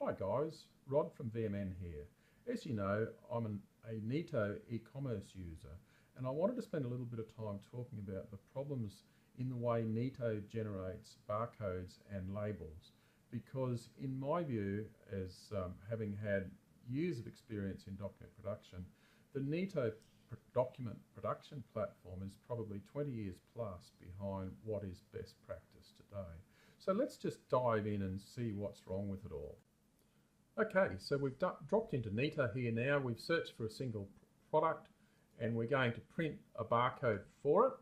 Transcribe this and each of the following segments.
Hi guys, Rod from VMN here. As you know, I'm a neto e-commerce user, and I wanted to spend a little bit of time talking about the problems in the way neto generates barcodes and labels, because in my view, as having had years of experience in document production, the neto document production platform is probably 20 years plus behind what is best practice today. So let's just dive in and see what's wrong with it all. Okay, so we've dropped into neto here now. We've searched for a single product and we're going to print a barcode for it.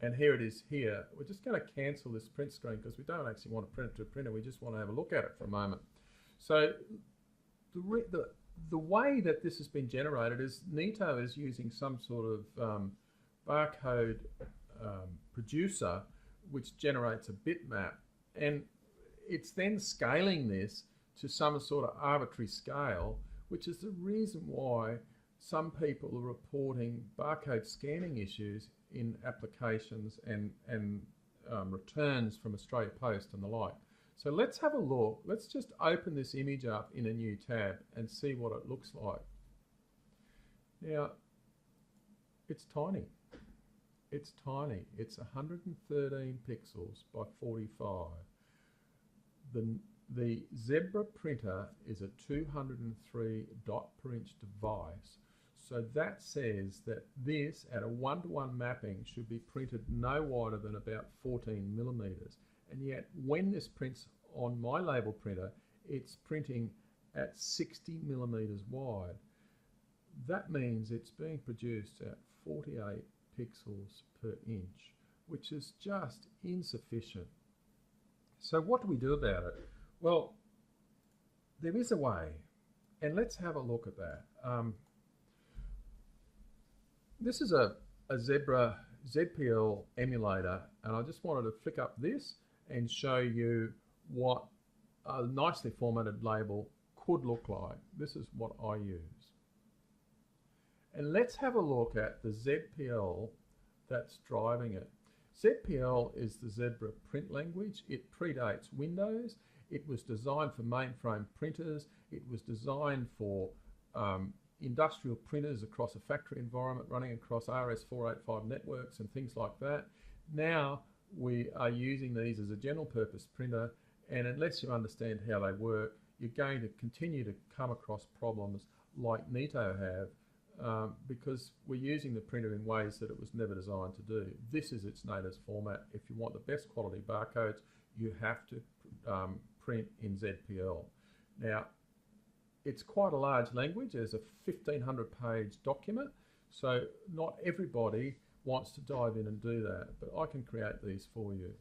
And here it is here. We're just going to cancel this print screen because we don't actually want to print it to a printer. We just want to have a look at it for a moment. So the way that this has been generated is neto is using some sort of barcode producer which generates a bitmap, and it's then scaling this to some sort of arbitrary scale, which is the reason why some people are reporting barcode scanning issues in applications and returns from Australia Post and the like. So let's have a look. Let's just open this image up in a new tab and see what it looks like. Now, it's tiny. It's tiny. It's 113 pixels by 45. The Zebra printer is a 203 dot per inch device. So that says that this, at a 1-to-1 mapping, should be printed no wider than about 14 millimeters. And yet, when this prints on my label printer, it's printing at 60 millimeters wide. That means it's being produced at 48 pixels per inch, which is just insufficient. So what do we do about it? Well, there is a way, and let's have a look at that. This is a Zebra ZPL emulator, and I just wanted to flick up this and show you what a nicely formatted label could look like. This is what I use. And let's have a look at the ZPL that's driving it. ZPL is the Zebra print language. It predates Windows. It was designed for mainframe printers. It was designed for industrial printers across a factory environment running across RS-485 networks and things like that. Now we are using these as a general purpose printer, and unless you understand how they work, you're going to continue to come across problems like neto have, because we're using the printer in ways that it was never designed to do. This is its native format. If you want the best quality barcodes, you have to print in ZPL. Now, it's quite a large language. There's a 1,500 page document, so not everybody wants to dive in and do that, but I can create these for you.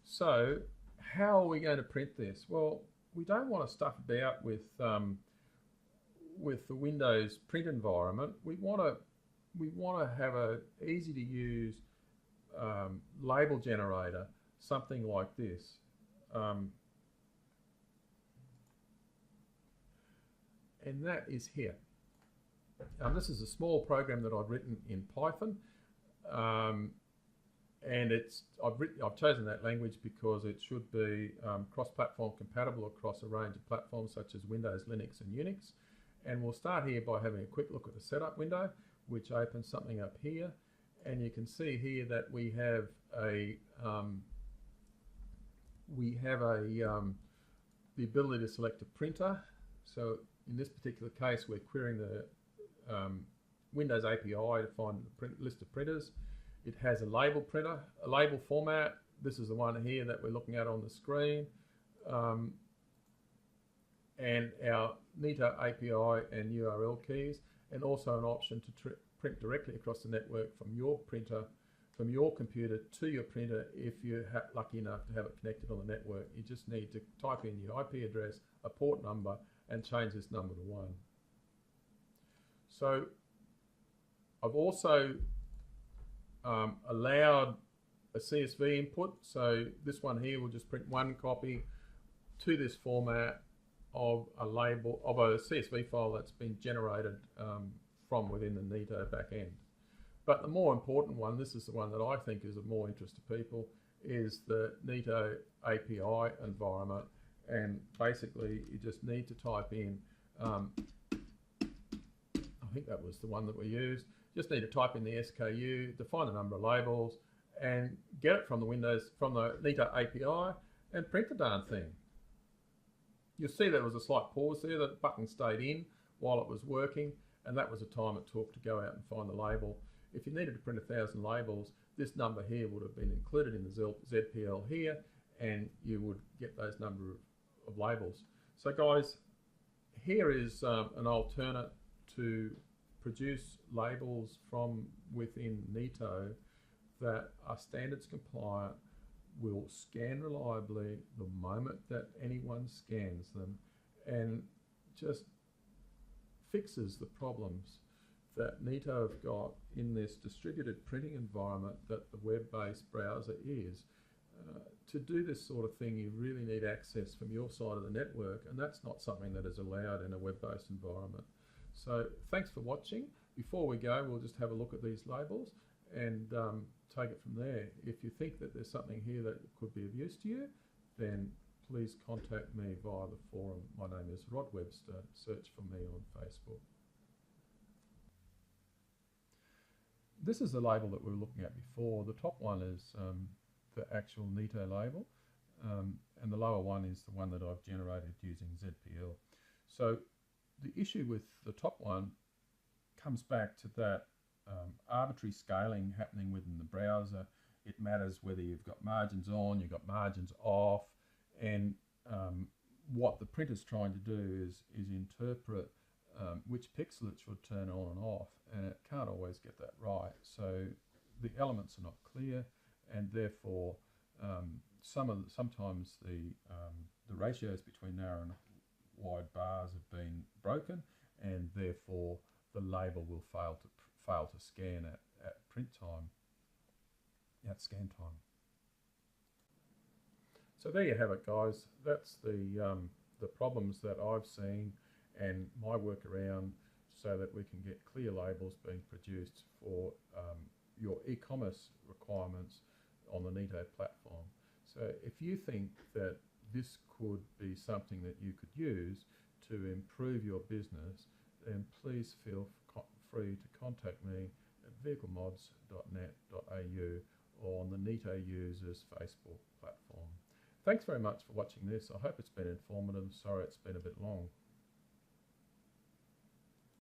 So how are we going to print this? Well, we don't want to stuff about with the Windows print environment. We want to have a easy to use label generator, something like this. And that is here. This is a small program that I've written in Python, and I've chosen that language because it should be cross-platform compatible across a range of platforms such as Windows, Linux, and Unix. And we'll start here by having a quick look at the setup window, which opens something up here, and you can see here that we have the ability to select a printer. So in this particular case, we're querying the Windows API to find the list of printers. It has a label printer, a label format. This is the one here that we're looking at on the screen. And our neto API and URL keys, and also an option to print directly across the network from your printer, from your computer to your printer if you're lucky enough to have it connected on the network. You just need to type in your IP address, a port number, and change this number to 1. So I've also allowed a CSV input. So this one here will just print one copy to this format of a label, of a CSV file that's been generated from within the neto backend. But the more important one, this is the one that I think is of more interest to people, is the neto API environment. and basically you just need to type in, I think that was the one that we used, just need to type in the SKU, define the number of labels, and get it from the Neto API, and print the darn thing. You'll see there was a slight pause there, the button stayed in while it was working, and that was the time it took to go out and find the label. If you needed to print 1,000 labels, this number here would have been included in the ZPL here, and you would get those number of labels. So guys, here is an alternate to produce labels from within Neto that are standards compliant, will scan reliably the moment that anyone scans them, and just fixes the problems that Neto have got in this distributed printing environment that the web-based browser is. To do this sort of thing, you really need access from your side of the network, and that's not something that is allowed in a web-based environment. So thanks for watching. Before we go, we'll just have a look at these labels and take it from there. If you think that there's something here that could be of use to you, then please contact me via the forum. My name is Rod Webster. Search for me on Facebook. This is the label that we were looking at before. The top one is the actual Neto label, and the lower one is the one that I've generated using ZPL. So the issue with the top one comes back to that arbitrary scaling happening within the browser. It matters whether you've got margins on, you've got margins off, and what the printer's trying to do is interpret which pixel it should turn on and off, and it can't always get that right. So the elements are not clear, and therefore sometimes the ratios between narrow and wide bars have been broken, and therefore the label will fail to scan at print time, at scan time. So there you have it, guys. That's the problems that I've seen and my workaround, so that we can get clear labels being produced for your e-commerce requirements on the Neto platform. So if you think that this could be something that you could use to improve your business, then please feel free to contact me at vehiclemods.net.au or on the Neto users Facebook platform. Thanks very much for watching this. I hope it's been informative. Sorry it's been a bit long.